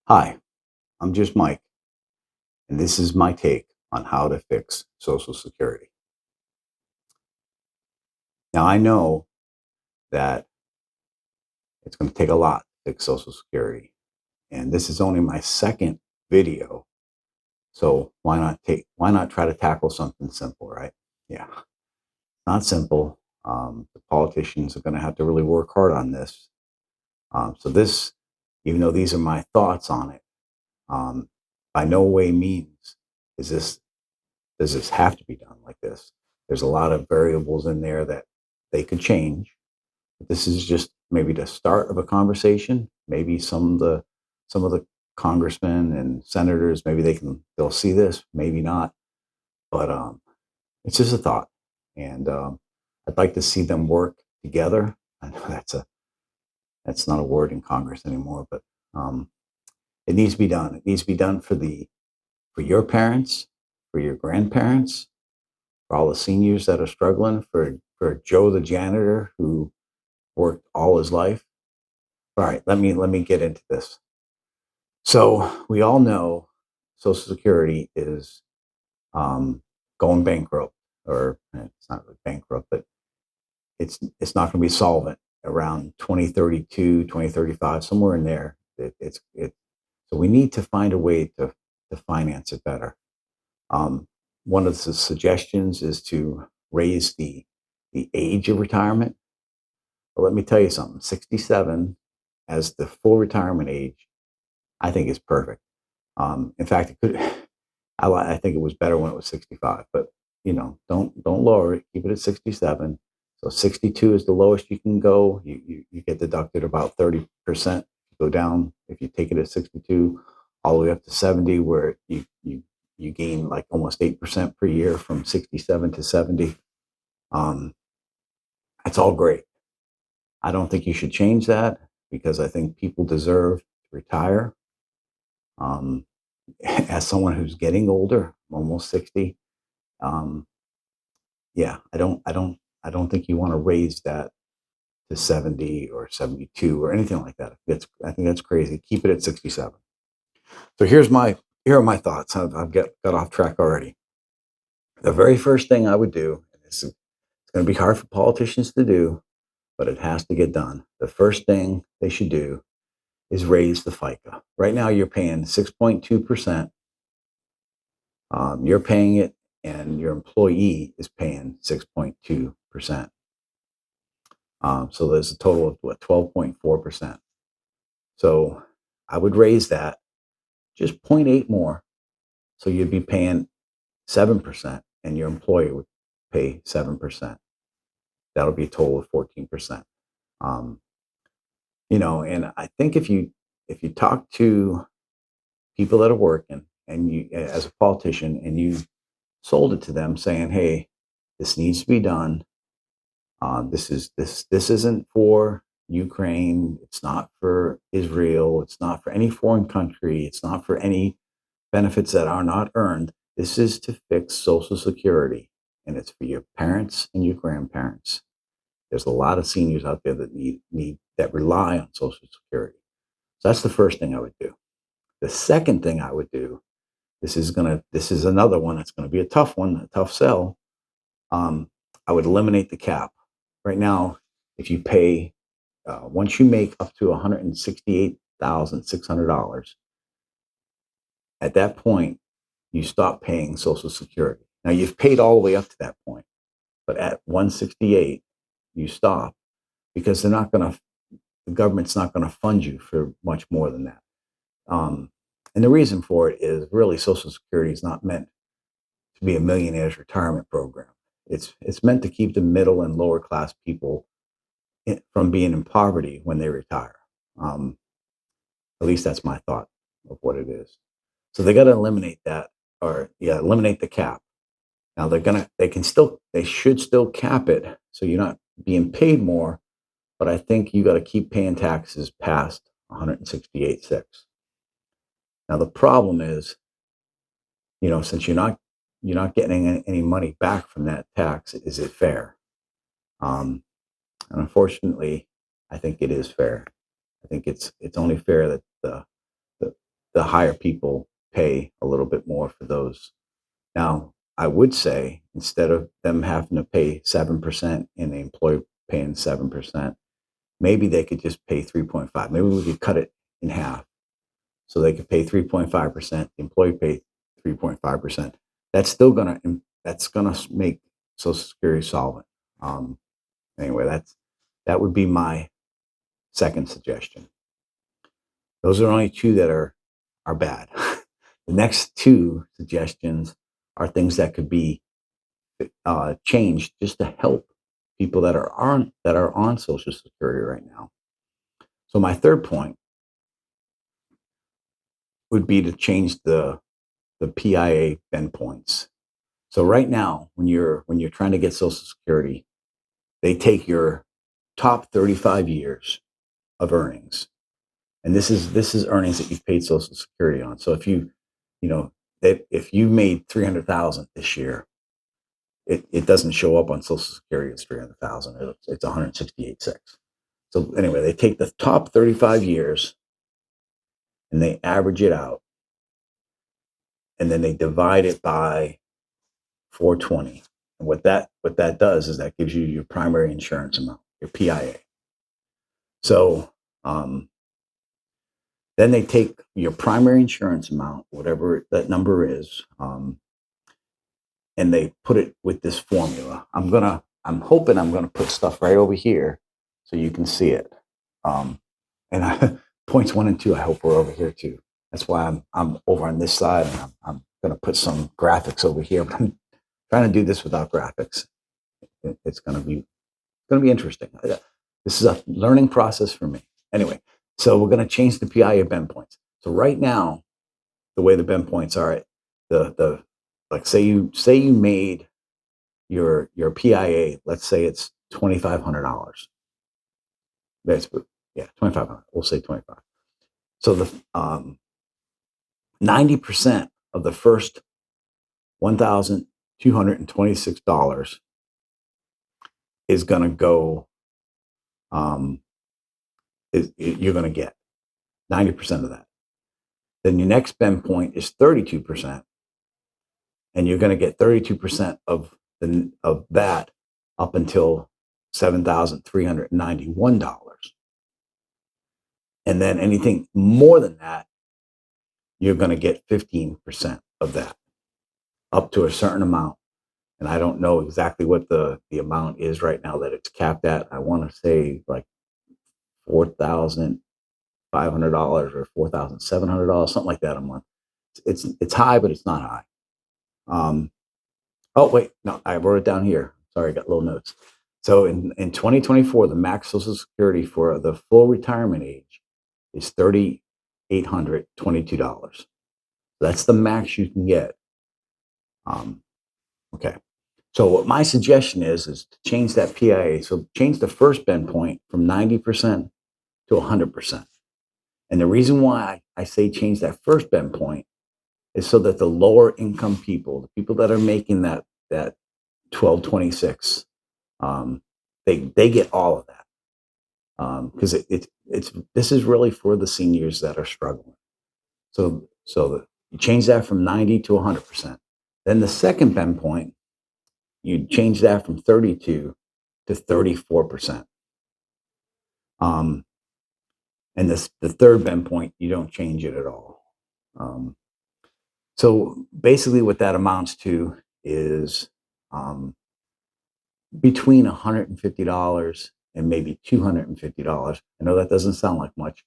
Hi, I'm just Mike, and this is my take on how to fix Social Security. Now, I know that it's going to take a lot to fix Social Security, and this is only my second video. So why not try to tackle something simple, right? Yeah, not simple. The politicians are going to have to really work hard on this. So even though these are my thoughts on it, um, by no way means is this does this have to be done like this? There's a lot of variables in there that they could change. But this is just maybe the start of a conversation. Maybe some of the congressmen and senators, maybe they'll see this, maybe not. But it's just a thought, and I'd like to see them work together. I know that's not a word in Congress anymore, but um, it needs to be done. It needs to be done for your parents, for your grandparents, for all the seniors that are struggling, for Joe the janitor who worked all his life. All right, let me get into this. So we all know Social Security is going bankrupt, or it's not really bankrupt, but it's not going to be solvent around 2032, 2035, somewhere in there. So we need to find a way to finance it better. Um, One of the suggestions is to raise the age of retirement. But let me tell you something: 67 as the full retirement age, I think is perfect. In fact, it could. I think it was better when it was 65, but don't lower it. Keep it at 67. So 62 is the lowest you can go. You get deducted about 30%. Go down if you take it at 62, all the way up to 70, where you gain like almost 8% per year from 67 to 70. Um, that's all great. I don't think you should change that because I think people deserve to retire. Um, as someone who's getting older, I'm almost 60. Um, yeah, I don't think you want to raise that to 70 or 72 or anything like that. I think that's crazy. Keep it at 67. So here are my thoughts. I've got off track already. The very first thing I would do, and it's going to be hard for politicians to do, but it has to get done. The first thing they should do is raise the FICA. Right now, you're paying 6.2%. You're paying it, and your employee is paying 6.2%. So there's a total of what, 12.4%. So I would raise that just zero point 0.8 more. So you'd be paying 7%, and your employer would pay 7%. That'll be a total of 14%. Um, and I think if you talk to people that are working, and you, as a politician, and you sold it to them saying, "Hey, this needs to be done. This isn't for Ukraine. It's not for Israel. It's not for any foreign country. It's not for any benefits that are not earned. This is to fix Social Security, and it's for your parents and your grandparents. There's a lot of seniors out there that need that rely on Social Security. So that's the first thing I would do. The second thing I would do, this is another one that's gonna be a tough one, a tough sell. Um, I would eliminate the cap. Right now, if you pay once you make up to $168,600, at that point, you stop paying Social Security. Now you've paid all the way up to that point, but at 168, you stop because the government's not going to fund you for much more than that. Um, and the reason for it is really Social Security is not meant to be a millionaire's retirement program. It's meant to keep the middle and lower class people from being in poverty when they retire. Um, at least that's my thought of what it is. So they got to eliminate that, or yeah, eliminate the cap. Now they should still cap it so you're not being paid more, but I think you got to keep paying taxes past 168.6. Now the problem is, since you're not getting any money back from that tax, is it fair? Um, and unfortunately, I think it is fair. I think it's only fair that the the higher people pay a little bit more for those. Now, I would say instead of them having to pay 7% and the employer paying 7%, maybe they could just pay 3.5. Maybe we could cut it in half so they could pay 3.5%, the employee pay 3.5%. That's gonna make Social Security solvent. Um, anyway, that would be my second suggestion. Those are only two that are bad. The next two suggestions are things that could be changed just to help people that are on Social Security right now. So my third point would be to change the PIA bend points. So right now, when you're trying to get Social Security, they take your top 35 years of earnings, and this is earnings that you've paid Social Security on. So if you know if you made 300,000 this year, it doesn't show up on Social Security as 300,000. It's 168.6. So anyway, they take the top 35 years and they average it out, and then they divide it by 420. And what that does is that gives you your primary insurance amount, your PIA. So then they take your primary insurance amount, whatever that number is, and they put it with this formula. I'm hoping I'm gonna put stuff right over here so you can see it. And points 1 and 2, I hope we're over here too. That's why I'm over on this side, and I'm gonna put some graphics over here. But I'm trying to do this without graphics. It's gonna be interesting. This is a learning process for me. Anyway, so we're gonna change the PIA bend points. So right now, the way the bend points are, the like say you made your PIA, let's say it's $2,500. That's yeah, 2,500. We'll say 25. So the 90% of the first $1,226 is going to go. You're going to get 90% of that. Then your next bend point is 32%, and you're going to get 32% of that up until $7,391. And then anything more than that, you're going to get 15% of that up to a certain amount. And I don't know exactly what the amount is right now that it's capped at. I want to say like $4,500 or $4,700, something like that a month. It's high, but it's not high. Oh wait, no, I wrote it down here. Sorry, I got little notes. So in 2024, the max Social Security for the full retirement age is $3,822. That's the max you can get. Okay. So what my suggestion is to change that PIA. So change the first bend point from 90% to 100%. And the reason why I say change that first bend point is so that the lower income people, the people that are making that 1226, they get all of that. Because this is really for the seniors that are struggling. So you change that from 90 to 100%. Then the second bend point, you change that from 32 to 34%. And the third bend point, you don't change it at all. So basically what that amounts to is between $150 and maybe $250. I know that doesn't sound like much,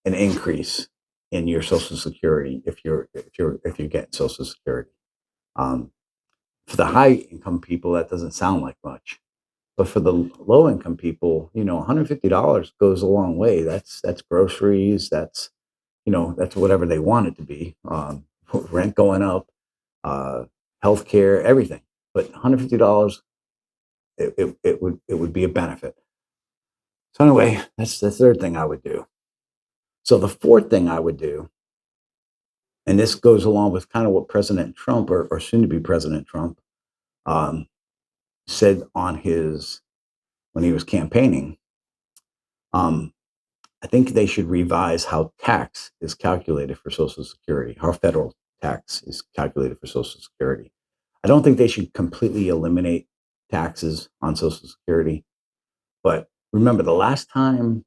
an increase in your Social Security if you're getting Social Security. For the high income people, that doesn't sound like much. But for the low income people, $150 goes a long way. That's groceries. That's whatever they want it to be. Rent going up, healthcare, everything. But $150, it would be a benefit. So anyway, that's the third thing I would do. So the fourth thing I would do, and this goes along with kind of what President Trump or soon to be President Trump said when he was campaigning. I think they should revise how tax is calculated for Social Security, how federal tax is calculated for Social Security. I don't think they should completely eliminate taxes on Social Security. But remember, the last time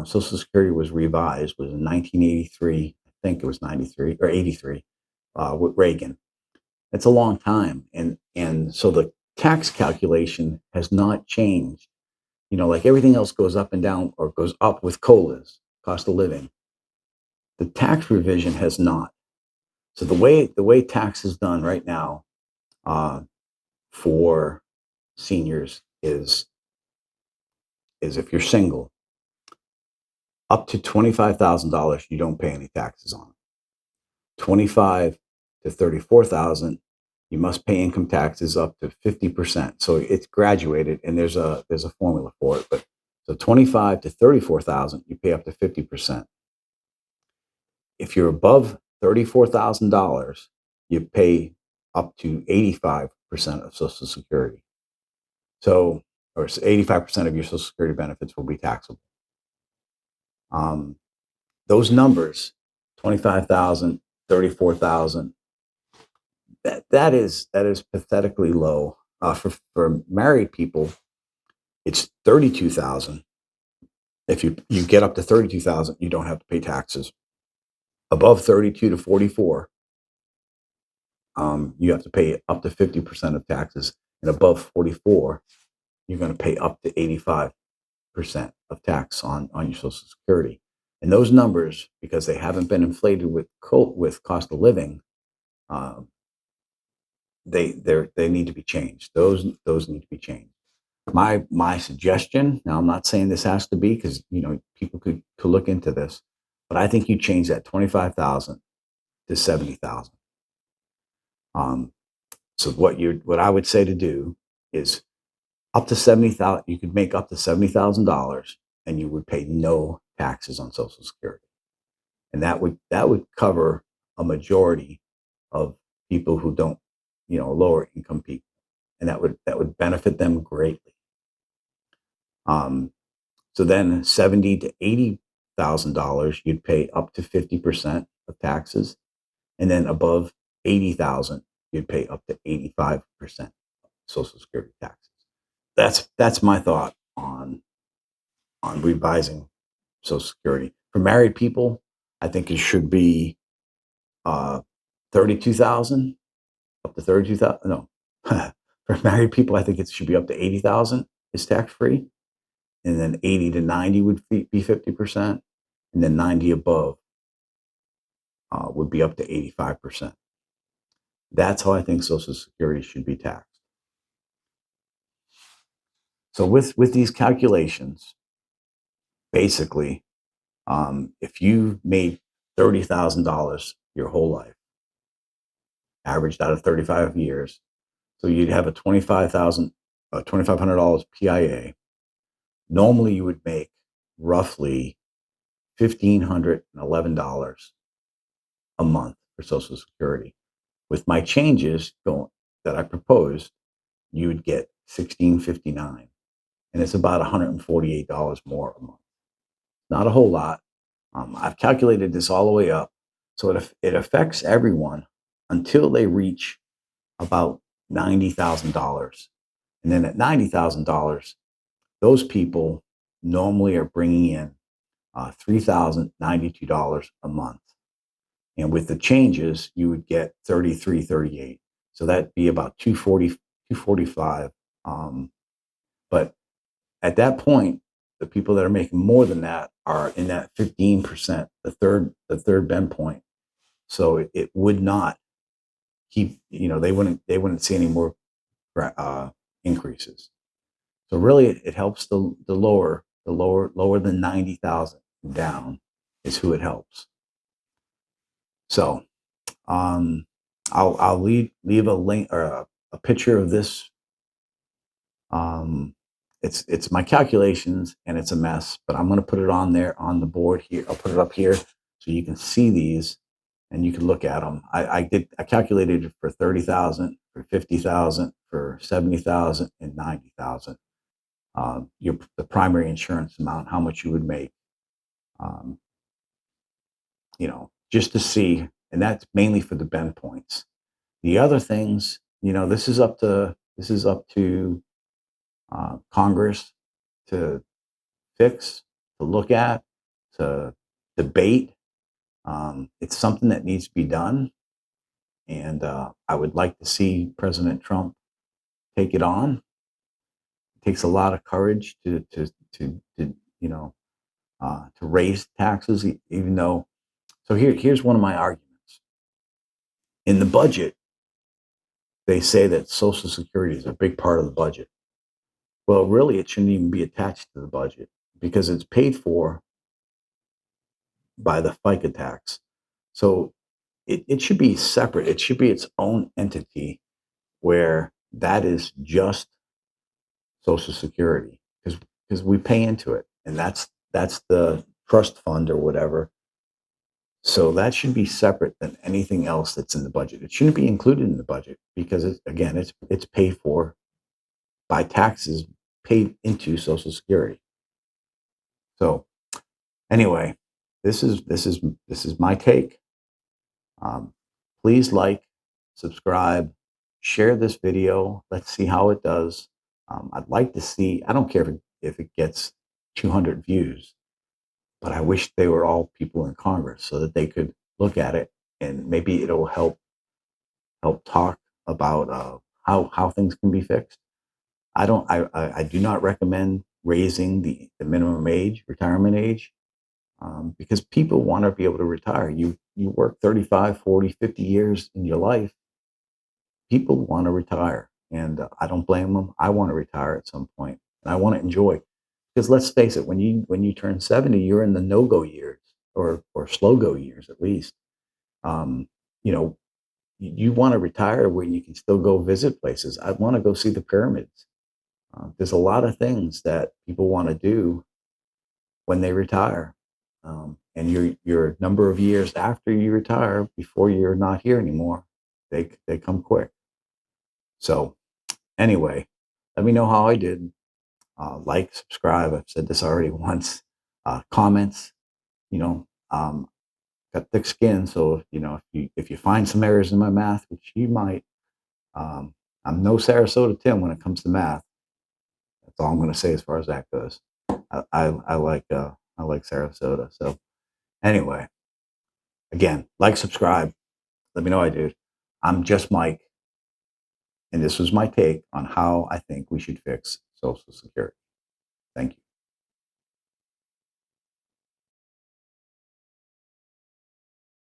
Social Security was revised was in 1983. I think it was 93 or 83 with Reagan. It's a long time, and so the tax calculation has not changed. Like everything else goes up and down or goes up with COLAs, cost of living. The tax revision has not. So the way tax is done right now uh, for seniors is if you're single, up to $25,000, you don't pay any taxes on. 25 to 34,000, you must pay income taxes up to 50%. So it's graduated, and there's a formula for it. But so 25 to 34,000, you pay up to 50%. If you're above $34,000, you pay up to 85% of Social Security. So, or 85% of your Social Security benefits will be taxable. Um, those numbers, 25,000, 34,000, that is pathetically low. For married people, it's 32,000. If you get up to 32,000, you don't have to pay taxes. Above 32 to 44, you have to pay up to 50% of taxes, and above 44, you're going to pay up to 85% of tax on your Social Security. And those numbers, because they haven't been inflated with cost of living, um, they need to be changed. Those need to be changed. My suggestion. Now, I'm not saying this has to be, because people could look into this, but I think you change that 25,000 to 70,000. So what I would say to do is up to 70,000. You could make up to $70,000, and you would pay no taxes on Social Security, and that would cover a majority of people who don't, lower income people, and that would benefit them greatly. Um, so then 70 to $80,000, you'd pay up to 50% of taxes, and then above 80,000, you'd pay up to 85% Social Security taxes. That's my thought on revising Social Security. For married people, I think it should be 32,000, up to 32,000. No, for married people, I think it should be up to 80,000 is tax free, and then 80 to 90 would be 50%, and then 90 above would be up to 85%. That's how I think Social Security should be taxed. So with these calculations, basically, if you made $30,000 your whole life, averaged out of 35 years, so you'd have a $2,500 PIA. Normally, you would make roughly $1,511 a month for Social Security. With my changes that I proposed, you would get $1,659, and it's about $148 more a month. Not a whole lot. I've calculated this all the way up, so it affects everyone until they reach about $90,000, and then at $90,000, those people normally are bringing in $3,092 a month. And with the changes, you would get 3338. So that'd be about 240, 245. But at that point, the people that are making more than that are in that 15%, the third bend point. So it would not keep, they wouldn't see any more increases. So really, it helps the lower than 90,000 down is who it helps. So I'll leave a link or a picture of this. It's my calculations, and it's a mess, but I'm going to put it on there on the board here. I'll put it up here so you can see these, and you can look at them. I calculated it for 30,000, for 50,000, for 70,000, and 90,000. The primary insurance amount, how much you would make. um, just to see, and that's mainly for the bend points. The other things, this is up to Congress to fix, to look at, to debate. It's something that needs to be done, and I would like to see President Trump take it on. It takes a lot of courage to raise taxes, even though. So here's one of my arguments. In the budget, they say that Social Security is a big part of the budget. Well, really, it shouldn't even be attached to the budget because it's paid for by the FICA tax. So it should be separate. It should be its own entity where that is just Social Security because we pay into it, and that's the trust fund or whatever. So that should be separate than anything else that's in the budget. It shouldn't be included in the budget because it's paid for by taxes paid into Social Security. So anyway, this is my take. Um, Please like, subscribe, share this video. Let's see how it does. I'd like to see. I don't care if it gets 200 views, but I wish they were all people in Congress so that they could look at it and maybe it'll help talk about how things can be fixed. I do not recommend raising the minimum age, retirement age, because people want to be able to retire. You work 35, 40, 50 years in your life. People want to retire, and I don't blame them. I want to retire at some point, and I want to enjoy. Because let's face it, when you turn 70, you're in the no go years or slow go years at least. Um, you know, you want to retire when you can still go visit places. I want to go see the pyramids. There's a lot of things that people want to do when they retire. And your number of years after you retire, before you're not here anymore, they come quick. So anyway, let me know how I did. Like, subscribe. I've said this already once. Comments. You know, got thick skin, so if you find some errors in my math, which you might, I'm no Sarasota Tim when it comes to math. That's all I'm going to say as far as that goes. I like Sarasota. So anyway, again, like, subscribe. Let me know I did. I'm just Mike, and this was my take on how I think we should fix Social Security. Thank you.